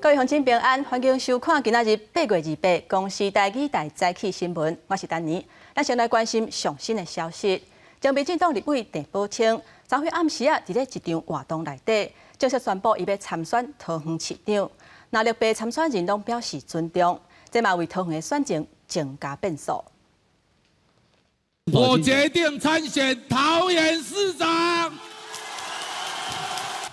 各位乡亲平安，欢迎收看今仔日8月28公视台语台早起新闻，我是丹妮。咱先来关心上新的消息。前民进党立委郑宝清，昨昏暗时伫咧一场活动内底，正式宣布伊要参选桃园市长。那6位参选人拢表示尊重，这嘛为桃园的选情增加变数。我决定参选桃园市长。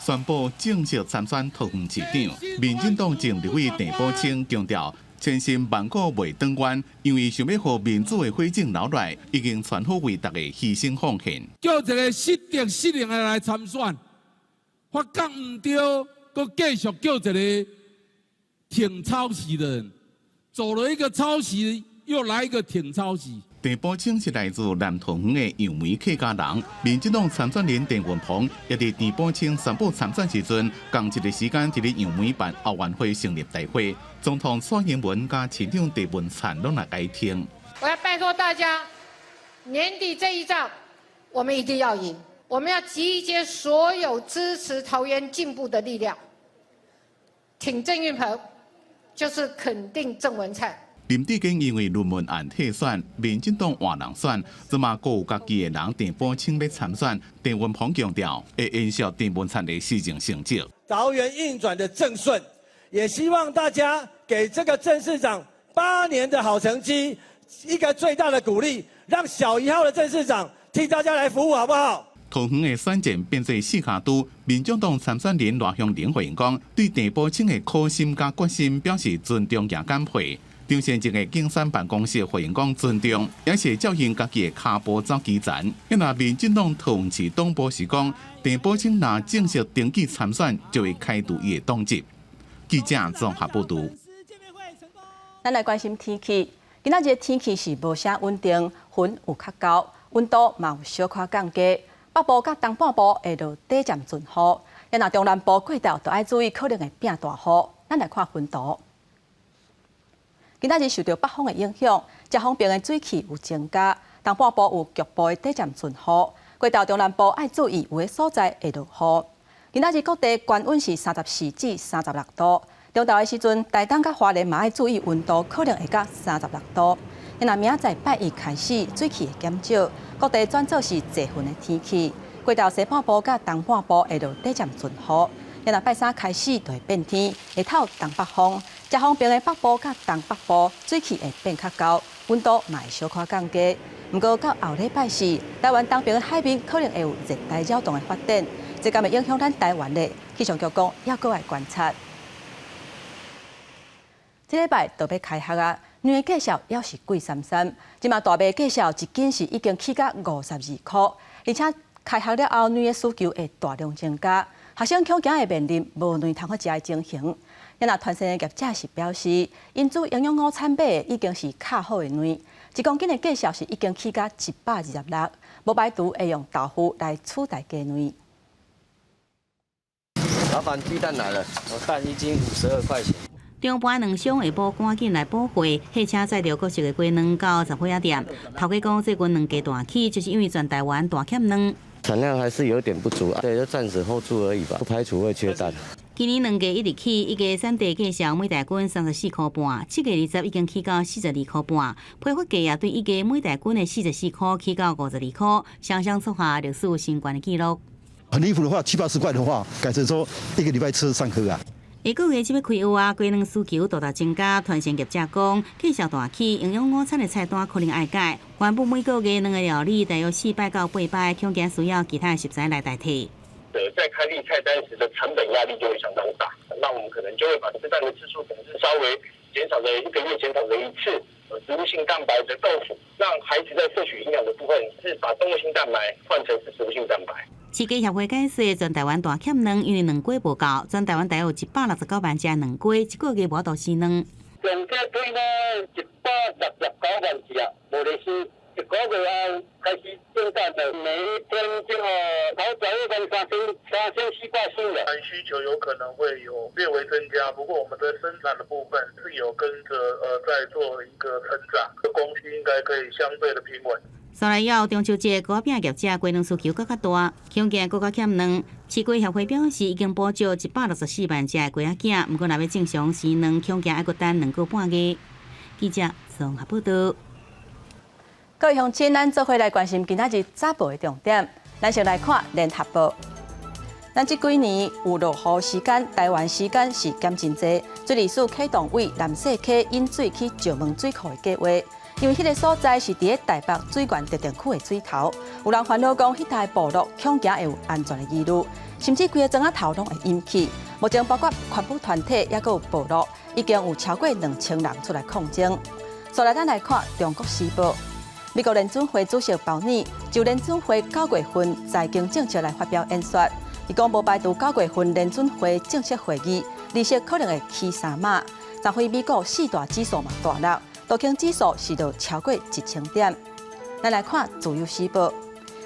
宣布正式参选桃园市长，民进党前立委郑宝清强调，千辛万苦未当官，因为想要和民主的火种留来，已经全好为大家牺牲奉献。叫一个失德失能的来参选，发觉唔对，佮继续叫一个挺抄袭的人，走了一个抄袭，又来一个挺抄袭。 郑宝清是来自南桃园的杨梅客家人，民进党参选人郑运鹏也伫郑宝清宣布参选时阵，同一个时间伫咧杨梅办奥运会成立大会，总统蔡英文加市长郑文灿拢来哀听。我要拜托大家，年底这一仗，我们一定要赢。我们要集结所有支持桃园进步的力量，挺郑运鹏，就是肯定郑文灿。 林志坚因为论文案退选，民进党换人选，即嘛各有家己的人郑宝清要参选。郑运鹏强调会延续郑文灿的施政成绩。桃园运转的正顺，也希望大家给这个郑市长8年的好成绩一个最大的鼓励，让小1号的郑市长替大家来服务，好不好？ 桃园的选战变做四卡都，民进党参选人赖香林回应讲，对郑宝清的苦心加决心表示尊重也感佩。 张先一个竞选办公室回应讲尊重，也是照应家己的骹步走基层。因那民进党桃园市党部是讲，郑宝清若正式登记参选，就会开除伊的党籍。记者综合报道。咱来关心天气，今仔日天气是无啥稳定，云有较高，温度嘛有小可降低。北部甲东半部会落短暂阵雨，因那中南部过道都要注意可能会变大雨。咱来看云图。 今仔日受到北风的影响，遮方面的水汽有增加，东半部有局部的短暂阵雨，过到中南部要注意有的所在会落雨。今仔日各地高温是34至36度，中昼的时阵，台东甲花莲嘛要注意温度可能会到36度。因那明仔载拜一开始水汽会减少，各地转做是多云的天气。过到西半部甲东半部会落短暂阵雨。 因那拜三开始就会变天，会透东北风，遮方面的北部甲东北部水汽会变较高，温度嘛会小可降低。不过到后礼拜四，台湾东边的海面可能会有热带扰动的发展，这敢会影响咱台湾的气象局讲，要搁来观察。这礼拜都要开学啊，女的介绍要是贵三三，即嘛大麦介绍一斤是已经起到52块，而且开学了后，女的需求会大量增加。 学生恐惊会面临无卵通好食的情形。因那团膳的业者是表示，因煮营养午餐买的已经是较好的卵，1公斤的价格是已经起到126，无排除会用豆腐来取代鸡卵。老板，鸡蛋来了，我蛋1斤52块钱。中盘两箱下晡赶紧来补货，货车载着各式的鸡卵到杂货店。头家讲，这群两价大起，就是因为全台湾大欠卵。 产量还是有点不足啊，对，就暂时 hold 住而已吧，不排除会缺蛋。今年两价一直起，一价产地介绍每台斤34块半，7月20已经起到42块半，批发价也对一价每台斤的44块起到52块，双双创下历史新高的纪录。很离谱的话，70、80块的话，改成说一个礼拜吃3颗啊。 下个月即要开学啊，鸡卵需求大大增加。团膳业者讲，介绍大起，营养午餐的菜单可能爱改。原本每个月2个料理大约400到800，恐惊需要其他的食材来代替。在开立菜单时的成本压力就会相当大，那我们可能就会把吃饭的次数可能是稍微减少了1个月减少了1次。植物性蛋白的豆腐，让孩子在摄取营养的部分是把动物性蛋白换成是植物性蛋白。 市鸡协会解释，全台湾大欠卵，因为卵鸡无够，全台湾大约169万只卵鸡，一个月无多饲卵。总价对呢169万只啊，无咧是1个月后开始增加的，每天就头早一般3400块新的。需求有可能会有略微增加，不过我们的生产的部分是有跟着在做一个成长，供需应该可以相对的平稳。再来要中秋节糕饼业者归农需求更较大，恐惊更较欠卵。市规协会表示，已经补助164万只的鸡仔囝，不过若要正常时卵，恐惊还阁等2个半月。记者综合报道。各位乡亲，咱做伙来关心今仔日早报的重点。咱先来看联合报。咱这几年有落雨时间，台湾时间是减真济。水利署启动为南势溪引水去石门水库的计划，因为迄个所在是伫台北水源特定区的水头，有人烦恼讲迄带部落恐惊会有安全的疑虑，甚至规个庄仔头拢会淹起。目前包括环保团体也有部落，已经有超过2000人出来抗争。再来，咱来看中国时报。美国联准会主席鲍尼就联准会9月份财经政策来发表演说，伊讲无排除9月份联准会正式会议，利息可能会起3码。昨暉美国4大指数嘛大落，道琼指数是到超过1000点。咱来看自由时报，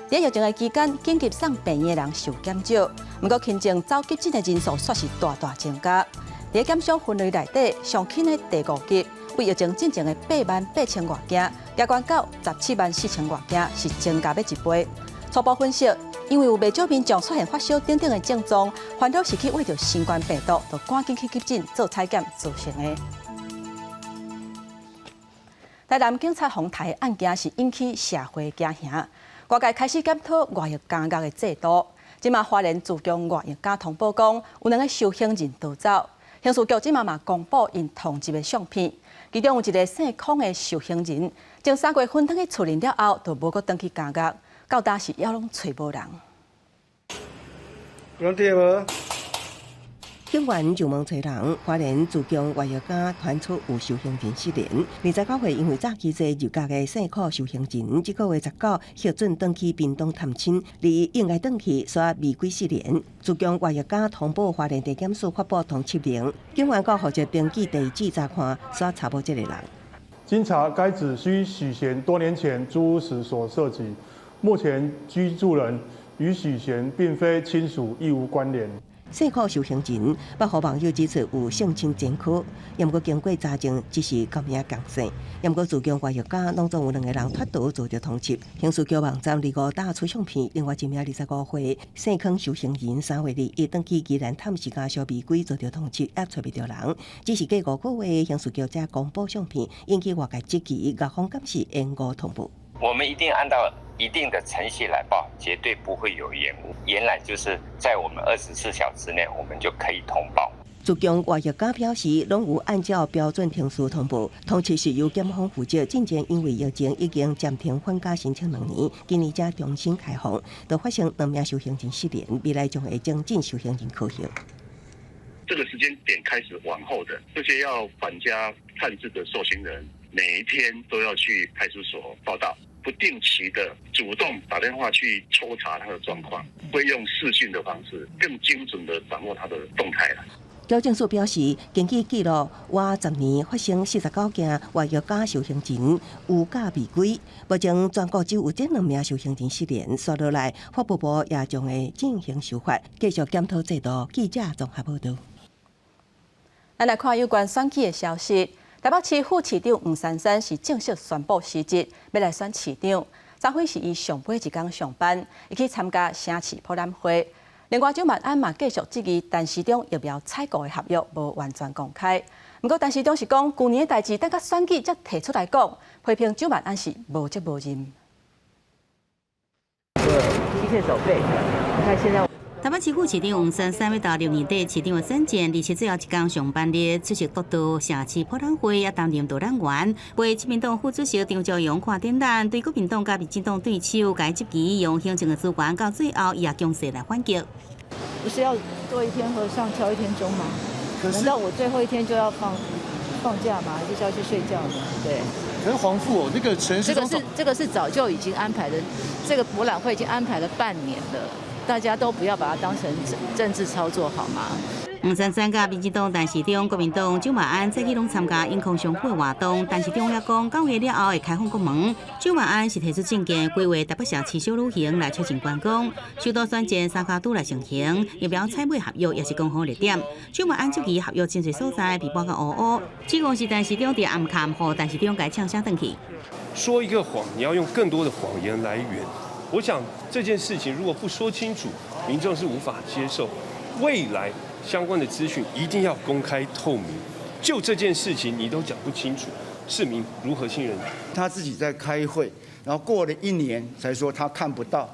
在疫情的期间，紧急送病院的人受减少，不过轻症走急诊的人数却是大大增加。在减伤分类内底，上轻的第5级。为疫情进前的88000外件，加权到174000外件，是增加了1倍。初步分析，因为有未少民众出现发烧等等的症状，烦恼是去为着新冠病毒，就赶紧去急诊做采检造成的。台南警察红台案件是引起社会惊吓，外界开始检讨外役监狱的制度。即马花莲自强外役监通报讲，有2个受刑人逃走，刑事局即马公布因通缉的相片。其中有一个姓康的受刑人，从3月份返去厝里了后，就无阁返去监狱，到当时也拢找无人。有人无？警员上门找人，花莲自强外役监传出有受刑人失联。29岁因为早期做入监的姓柯受刑人，这个月19核准返去屏东探亲，离应该返去却未归失联。自强外役监通报花莲地检署发布通缉令，警员到户籍登记地址查看，却查无这个人。经查，该子需许贤多年前租屋时所涉及，目前居住人与许贤并非亲属，亦无关联。姓柯受刑人捌互网友指出有性侵前科，也毋过经过查证，只是高名共姓。也毋过自强外役监拢总有2个人脱逃遭到通缉。刑事局网站25打出相片，另外一名25岁姓康受刑人3月2日登去宜兰探视家小玫瑰遭到通缉，也找袂到人。只是过5个月，刑事局才公布相片，引起外界质疑，各方监视延误通报。我们一定按照一定的程序来报，绝对不会有延误。原来就是在我们24小时内，我们就可以通报。自强外役监表示，拢有按照标准程序通报，通知是由检方负责。进前因为疫情已经暂停返家申请2年，今年才重新开放，就发生2名受刑人失联，未来将会精进受刑人科刑。这个时间点开始往后的这些要返家探视的受刑人，每一天都要去派出所报到。不定期的主动打电话去抽查他的状况，会用视讯的方式更精准的掌握他的动态了。矫正署表示，根据记录，过10年发生49件外役监受刑人有假未归，目前全国只有这2名受刑人失联。接落来，法务部也将会进行修法，继续检讨制度。记者综合报道。咱来看有关选举的消息。台北市副市长黄珊珊是正式宣布辞职，要来选市长。昨暉是伊上尾一天上班，伊去参加城市博览会。另外，周万安嘛继续质疑陈市长疫苗采购的合约无完全公开。不过，陈市长是讲旧年的代志，等到选举才提出来讲，批评周万安是无责无任。一切守备，你看现在。台北市副市长黄珊珊要到6年底市长的选战，而且最后一天上班日出席督导城市博览会，也担任导览员，为亲民党副主席张昭勇看展览，对国民党甲民进党对手，该积极用行政的资源，到最后伊也强势来反击。不是要做一天和尚敲一天钟吗？难道我最后一天就要放假吗？还是要去睡觉吗？对。可是黄副那个陈市长，这个是早就已经安排的，这个博览会已经安排了半年了。大家都不要把它当成政治操作，好吗？黄珊珊甲民进党陈时中、国民党蒋万安早起拢参加永康商会活动，陈时中也讲9月了后会开放国门。蒋万安是提出政见，规划台北市市小旅行来促进观光，首都选择三卡都来成行，目标采买合约也是讲好热点。蒋万安这期合约真侪所在被搬到乌乌，只讲是陈时中伫暗坎，互陈时中改呛声转去。说一个谎，你要用更多的谎言来圆。我想这件事情如果不说清楚，民众是无法接受。未来相关的资讯一定要公开透明。就这件事情你都讲不清楚，市民如何信任你？他自己在开会，然后过了1年才说他看不到。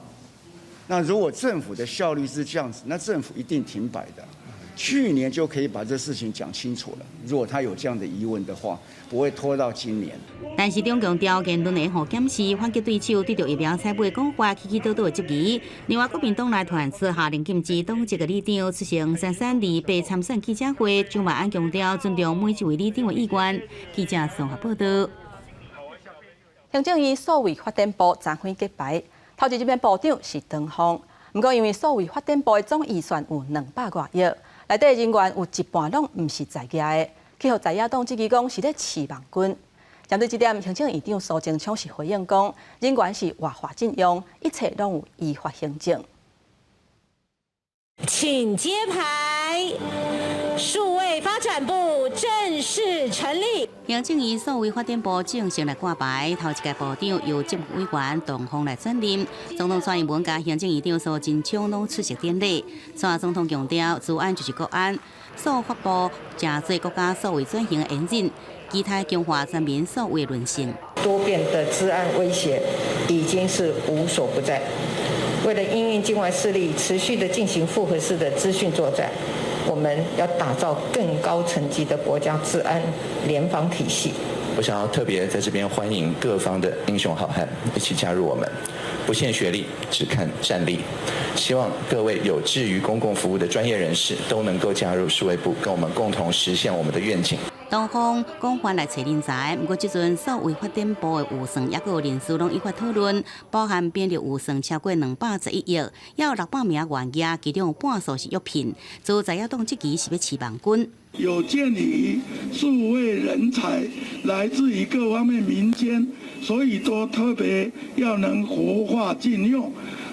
那如果政府的效率是这样子，那政府一定停摆的。去年就可以把这事情讲清楚了。如果他有这样的疑问的话，不会拖到今年。陈时中强调，言论的互检视，反击对手对着疫苗采买讲话起起倒倒的质疑。另外，国民党内团出下令禁止党籍的里长出席332参选记者会。蒋万安强调尊重每一位里长的意愿。记者综合报道。行政院数位发展部昨天揭牌，头一任部长是唐凤，不过因为数位发展部的总预算有200多亿，内底人员有一半拢唔是在野的，去互在野党质疑讲是咧饲网军。针对这点，行政院长苏贞昌是回应讲，人员是活化禁用，一切拢有依法行政。请揭牌，数位发展部正式成立。行政院数位发展部正式来挂牌，头一届部长由政务委员唐凤来转任。总统蔡英文甲行政院长苏贞昌拢出席典礼。蔡总统强调，治安就是国安，数发部正做国家数位转型的引进，期待强化全民数位韧性。多变的治安威胁已经是无所不在。为了因应境外势力持续的进行复合式的资讯作战，我们要打造更高层级的国家治安联防体系。我想要特别在这边欢迎各方的英雄好汉一起加入我们，不限学历，只看战力。希望各位有志于公共服务的专业人士都能够加入数位部，跟我们共同实现我们的愿景。东方广泛来找人才，不过这阵数位发展部的预算也有人数拢依法讨论，包含编列预算超过211亿，也有600名员役，其中有半数是约聘。做在野党这期是要饲网军。有鉴于数位人才来自于各方面民间，所以都特别要能活化禁用，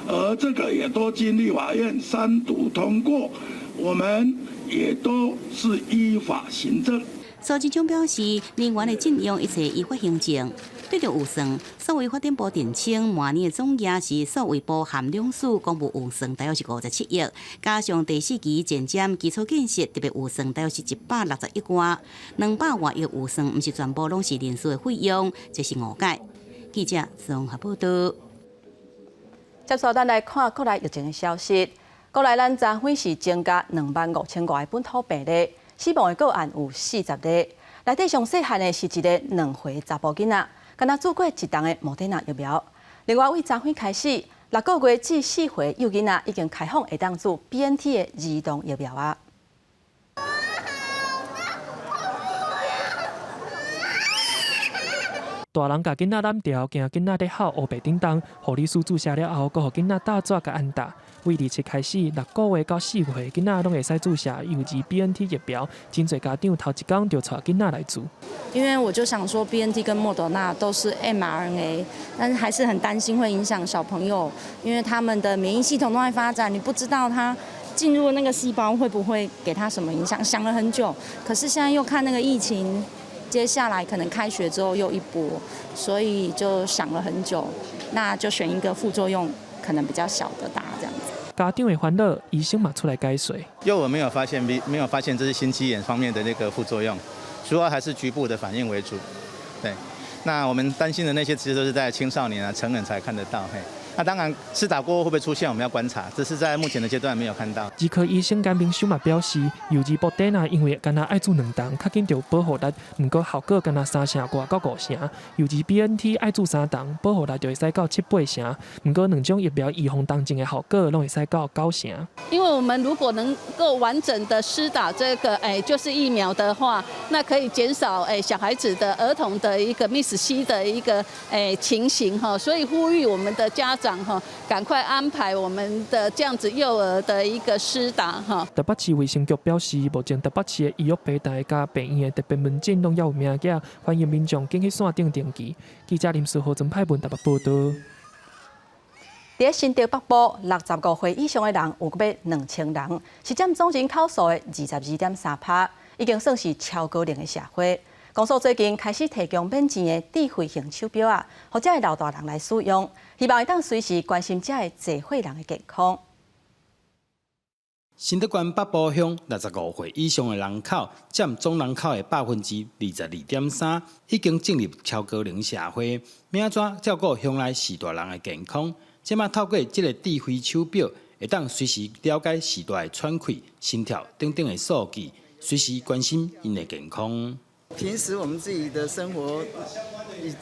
而这个也都经立法院3读通过，我们也都是依法行政。苏贞昌表示，人员的禁用一切依法行政。对着预算，数位发展部澄清，明年的总额是数位部含两署公务预算大约是57亿，加上第4期前瞻基础建设特别预算大约是161亿元，200多亿预算不是全部拢是人事的费用，这是误解。记者综合报道。接续咱来看国内疫情的消息，国内咱昨天是增加25000多个本土病例。死亡的个案有40例，内底上细汉的是一个2岁查甫囡仔，敢若做过1档的莫德纳疫苗。另外，为昨天开始，6个月至4岁幼囡仔已经开放会当做 BNT 的儿童疫苗啊。大人甲囡仔揽调，惊囡仔咧哭黑白叮当，护理师注射了后，阁互囡仔打纸甲按打。为27开始，6个月到4岁囡仔拢会使注射幼稚 BNT 疫苗，真侪家长头一天就带囡仔来注。因为我就想说 BNT 跟莫德纳都是 mRNA， 但是还是很担心会影响小朋友，因为他们的免疫系统都在发展，你不知道他进入那个细胞会不会给他什么影响，想了很久。可是现在又看那个疫情，接下来可能开学之后又一波，所以就想了很久，那就选一个副作用可能比较小的打这样子。家长的烦恼，医生嘛出来解说。因为我没有发现这是心肌炎方面的那个副作用，主要还是局部的反应为主。对，那我们担心的那些其实都是在青少年啊、成人才看得到。嘿，那当然施打过后会不会出现，我们要观察，这是在目前的阶段没有看到。儿科医生甘明修嘛表示，幼稚莫德纳因为敢若爱注2档，较紧着保护力，不过效果敢若3成外到5成。幼稚 BNT 爱注3档，保护力就会使到7-8成。不过2种疫苗预防当前的效果，拢会使到9成。因为我们如果能够完整的施打这个就是疫苗的话，那可以减少小孩子的儿童的一个 miss C 的一个情形哈，所以呼吁我们的家长。长哈，赶快安排我们的这样子幼儿的一个施打哈。台北市卫生局表示，目前台北市的医药平台甲病院的特别门诊拢也有名额，欢迎民众紧去线顶登记。记者林书豪曾派文台北报道。伫新竹北部，65岁以上的人有过2000人，是占总人口数的22.3%，已经算是超高龄的社会。公所最近开始提供免钱的智慧型手表啊，或者老大人来使用，希望会当随时关心这个社会人的健康。新竹县北部乡65岁以上的人口占总人口的22.3%，已经进入超高龄社会。要怎照顾乡内世大人的健康？即马透过这个智慧手表，会当随时了解世大的喘气、心跳等等的数据，随时关心因的健康。平时我们自己的生活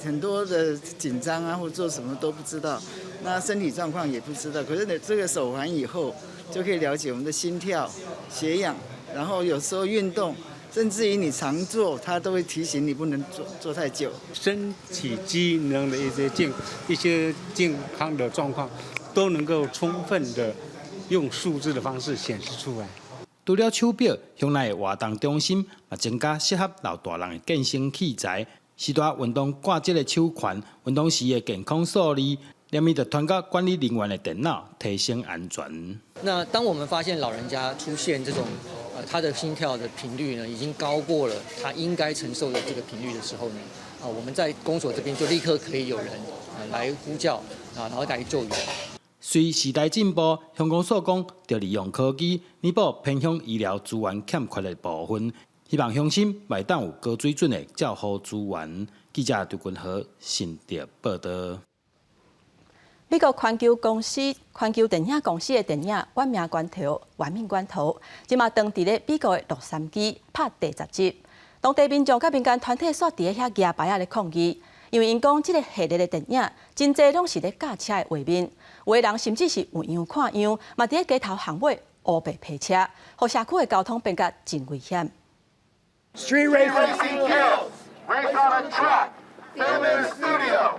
很多的紧张啊，或做什么都不知道，那身体状况也不知道。可是这个手环以后，就可以了解我们的心跳、血氧，然后有时候运动，甚至于你常坐，它都会提醒你不能坐太久。身体机能的一些健康的状况，都能够充分的用数字的方式显示出来。除了手表，乡内的活动中心也增加适合老大人的健身器材，时大运动挂这个手环，运动时的健康数字，连面就传到管理人员的电脑，提升安全。那当我们发现老人家出现这种他的心跳的频率呢，已经高过了他应该承受的这个频率的时候呢，我们在公所这边就立刻可以有人来呼叫然后来救援。随时代进步，乡公所讲，要利用科技弥补偏乡医疗资源欠缺的部分，希望乡亲会当有高水准的照护资源。记者杜君豪新竹报道。美国环球电影公司的电影《玩命关头》即马当伫咧美国的洛杉矶拍第10集，当地民众甲民间团体煞伫咧遐举牌咧抗议。因为因讲，即个系列的电影真侪拢是咧驾车的画面，有的人甚至是有样看样，嘛伫咧街头巷尾乌白批车，互社区的交通变甲真危险。Street racing kills. Race on a track. Film in a studio.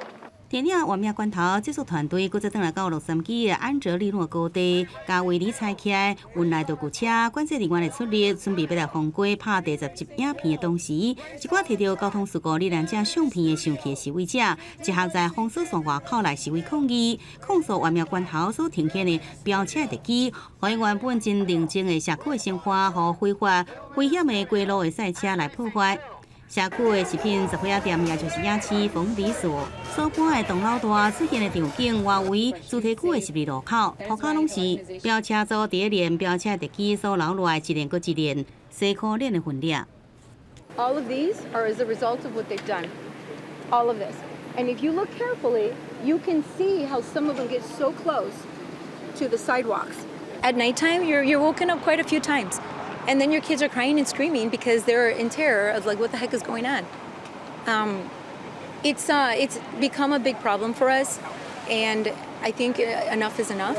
电影《玩命关头》制作团队搁再转来到洛杉矶的安哲利诺高地，甲围篱拆起来，运来道具车、管制人员的出力，准备要来封街拍第10集影片的同时，一寡摕到交通事故力量者相片的生气的示威者，集合在封锁线外口来示威抗议，控诉《玩命关头》所呈现的飙车特技，互因原本真宁静的社区的生活，和非法危险的街路的赛车来破坏。社区的食品杂货店，也就是夜市封闭所，所搬的唐老大出现的场景，外围主题区的12路口，涂骹拢是飙车组伫练飙车特技所留落来一练搁一练，西区练的分量。All of these are as a result of what they've done. All of this, and if you look carefully, you can see how some of them get so close to the sidewalks. At nighttime, you're woken up quite a few times. And then your kids are crying and screaming because they're in terror of like, what the heck is going on? It's become a big problem for us, and I think enough is enough.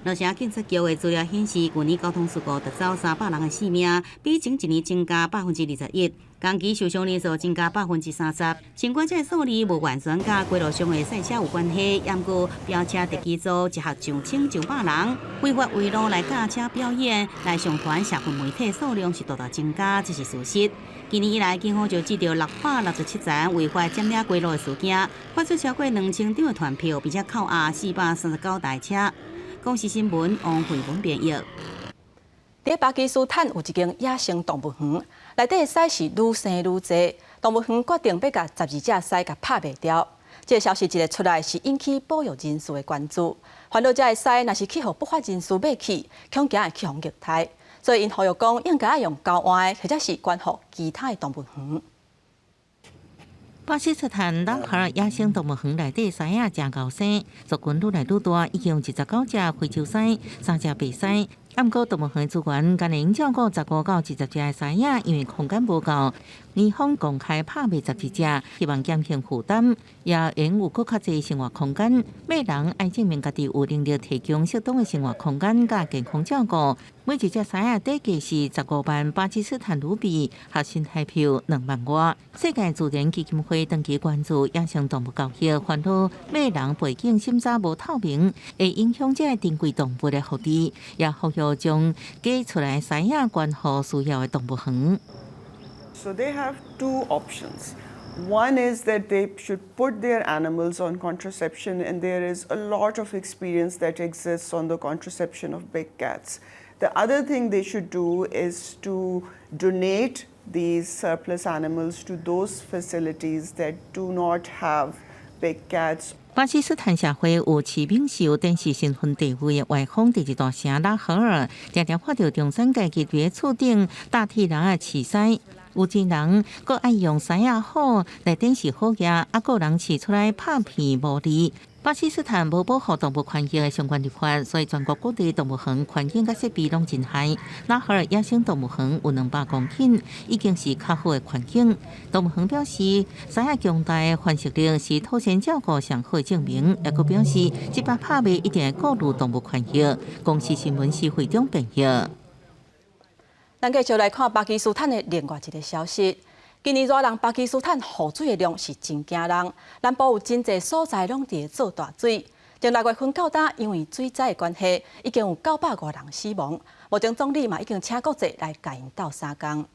洛城警察局的资料显示，去年交通事故夺走300人的性命，比前一年增加21%。同期受伤人数增加30%。尽管这个数字无完全甲街路上的赛车有关系，不过飙车特技组集合2900人，非法围路来驾车表演，来上传社群媒体数量是大大增加，这是事实。今年以来，警方就记到667桩违法占领街路的事件，发出超过2000张的传票，并且扣押439台车。公视新闻王慧文编译。在巴基斯坦有一间野生动物园，内底的狮是愈生愈多，动物园决定要甲12只狮甲拍卖掉。这个消息一日出来，是引起保育人士的关注。烦恼这个狮若是去互不法人士买去，恐惊会去互虐待，所以因呼吁讲应该用交换的，或者是关乎其他的动物园。巴基斯坦朗哈尔野生动物园内底狮仔真高生，族群愈来愈大，已经有19只非洲狮、3只白狮，不过，动物园主管今年照顾15到20只的狮仔，因为空间不够，园方公开拍卖12只，希望减轻负担，也因有更较侪生活空间。每人爱证明家己有能力提供适当的生活空间甲健康照顾。每一只狮仔底价是15万巴基斯坦卢比，合新台币2万外。世界自然基金会长期关注野生动物教育，烦恼每人背景审查无透明，会影响这珍贵动物的福祉，也呼吁将寄出来狮仔关予需要的动物园。So they have two options. One is that they should put their animals on contraception, and there is a lot of experience that exists on the contraception of big cats. The other thing they should do is to donate these surplus animals to those facilities that do not have big cats. 巴基斯坦社会有持领袖电视身份地位的外访第一大城拉合尔，常常看到中产阶级伫厝顶大替人的饲狮。有钱人佫爱用狮仔好来展示好嘢，佫人饲出来拍片无利。巴基斯坦无保护动物权益的相关立法，所以全国各地动物园环境甲设备拢真歹。拉合尔野生动物园有200公顷，已经是较好的环境。动物园表示，狮仔强大的繁殖力是土生照顾上好的证明，也佫表示，这摆拍卖一定会顾虑动物权益。公司新闻是会长编译。咱继续来看巴基斯坦的另外一个消息。今年热人巴基斯坦雨水的量是真惊人，南部有真侪所在拢伫做大水。从6月份到今，因为水灾的关系，已经有900多人死亡。目前总理嘛已经请国际来甲因斗相共。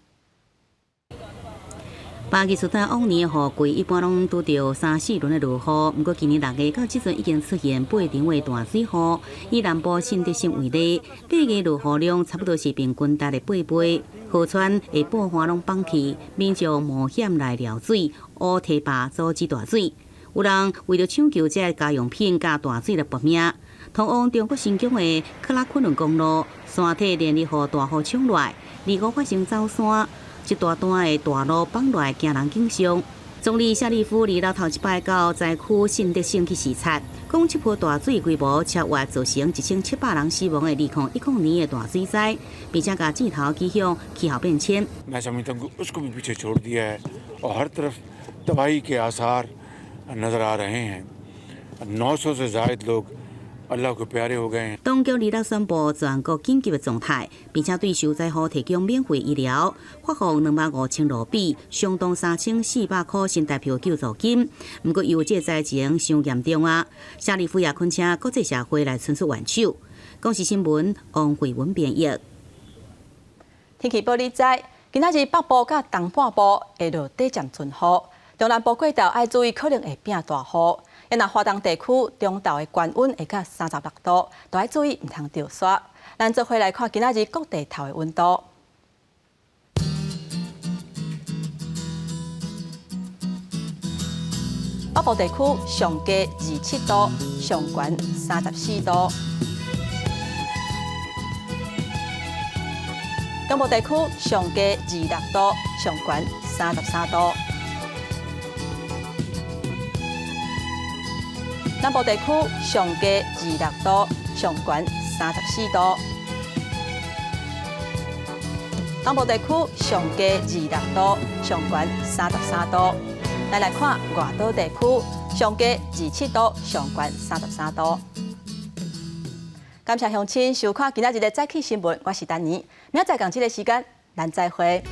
巴基斯坦往年的雨季一般拢拄到3、4轮的落雨，不过今年6月到即阵已经出现8场的大水雨，以南部新德县为例，8月落雨量差不多是平均达的8倍。河川下半环拢放弃，民众冒险来撩水、乌堤坝阻止大水。有人为了抢救这家用品加大水来搏命。通往中国新疆的克拉昆仑公路，山体连日予大雨冲来，25发生走山。一大段的大路绑落来，惊人景象。总理夏利夫2日头一摆到灾区新德省去视察，讲这波大水规模超越造成1700人死亡的2010年的大水灾，并且甲镜头指向气候变迁。当局2日宣布全国紧急的状态，并且对受灾户提供免费医疗，发放25000卢比，相当3400块新台币救助金。不过，由于这灾情伤严重啊，夏利夫也恳请国际社会来伸出援手。公视新闻王慧文编译。天气报你知，今仔日北部甲东半部会落短暂阵雨，中南部过道要注意可能会变大雨。也若华东地区中昼的高温会到36度，都要注意唔通着雪。咱做伙来看今仔日各地头的温度。北部地区上低27度，上悬34度；中部地区上低26度，上悬33度。南部地区上低26度，上悬34度；东部地区上低26度，上悬33度。咱来看外岛地区，上低27度，上悬33度。感谢乡亲收看今仔日的早起新闻，我是丹妮，明仔载同这个时间，咱再会。